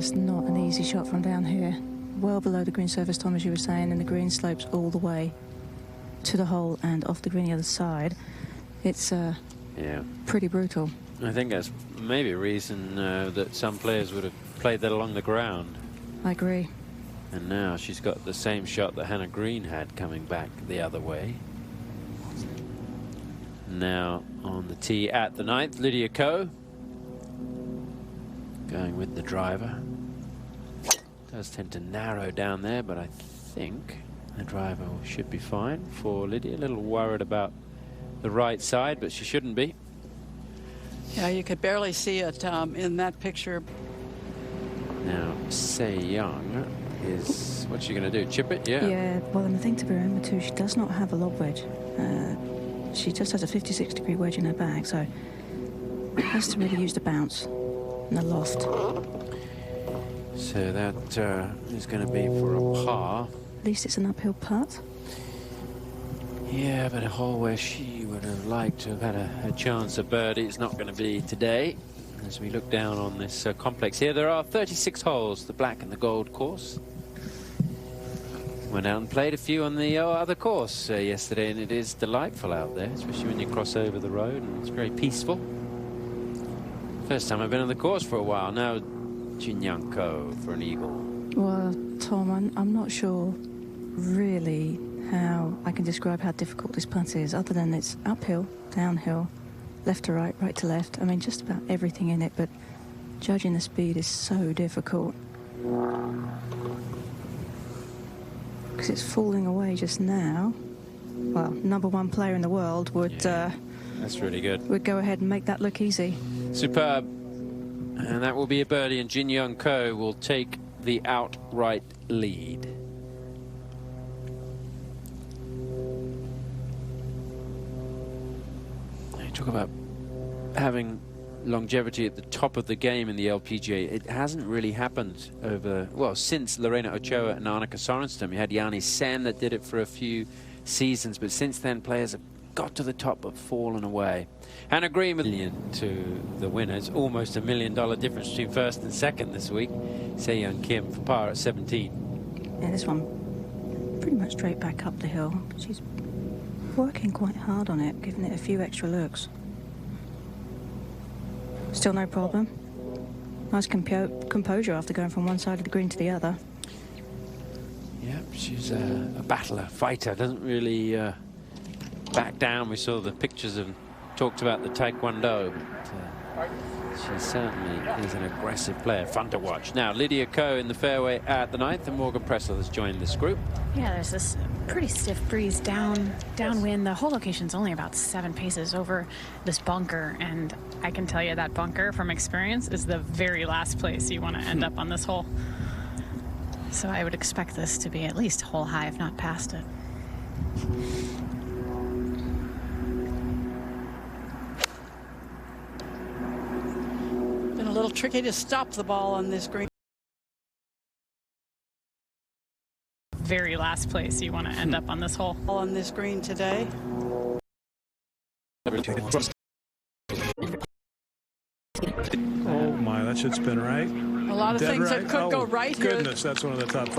just not an easy shot from down here. Well below the green surface, Tom, as you were saying, and the green slopes all the way to the hole and off the green the other side. It's pretty brutal. I think that's maybe a reason that some players would have played that along the ground. I agree. And now she's got the same shot that Hannah Green had coming back the other way. Now on the tee at the 9th, Lydia Ko going with the driver. Does tend to narrow down there, but I think the driver should be fine for Lydia. A little worried about the right side, but she shouldn't be. Yeah, you could barely see it in that picture. Now, Se Young is, what's she going to do? Chip it? Yeah. Yeah, well, and the thing to remember too, she does not have a lob wedge. She just has a 56-degree wedge in her bag, so has to really use the bounce and the loft. So that is going to be for a par. At least it's an uphill putt. Yeah, but a hole where she would have liked to have had a chance of birdie. It's not going to be today. As we look down on this complex here, there are 36 holes, the black and the gold course. Went out and played a few on the other course yesterday, and it is delightful out there, especially when you cross over the road, and it's very peaceful. First time I've been on the course for a while. Now Jin Young Ko for an eagle. Well, Tom, I'm not sure really how I can describe how difficult this putt is, other than it's uphill, downhill, left to right, right to left. I mean, just about everything in it, but judging the speed is so difficult. Because it's falling away just now. Well, #1 player in the world would that's really good. Would go ahead and make that look easy. Superb. And that will be a birdie, and Jin Young Ko will take the outright lead. You talk about having longevity at the top of the game in the LPGA. It hasn't really happened over, well, since Lorena Ochoa and Annika Sorenstam. You had Yanni Sen that did it for a few seasons, but since then players have got to the top but fallen away. Hannah Green with $1 million to the winner. It's almost $1 million difference between first and second this week. Se Young Kim for par at 17. Yeah, this one pretty much straight back up the hill. She's working quite hard on it, giving it a few extra looks. Still no problem. Nice composure after going from one side of the green to the other. Yeah, she's a battler, fighter. Doesn't really back down. We saw the pictures and talked about the Taekwondo. But, she certainly is an aggressive player, fun to watch. Now, Lydia Ko in the fairway at the 9th, and Morgan Pressler has joined this group. Yeah, there's this pretty stiff breeze downwind. The whole location's only about 7 paces over this bunker, and I can tell you that bunker from experience is the very last place you want to end up on this hole. So I would expect this to be at least hole high, if not past it. Been a little tricky to stop the ball on this green. Very last place you want to end up on this hole. On this green today. Oh my, that should spin right. A lot of Dead things right. that could go right here. Goodness, that's one of the top 5.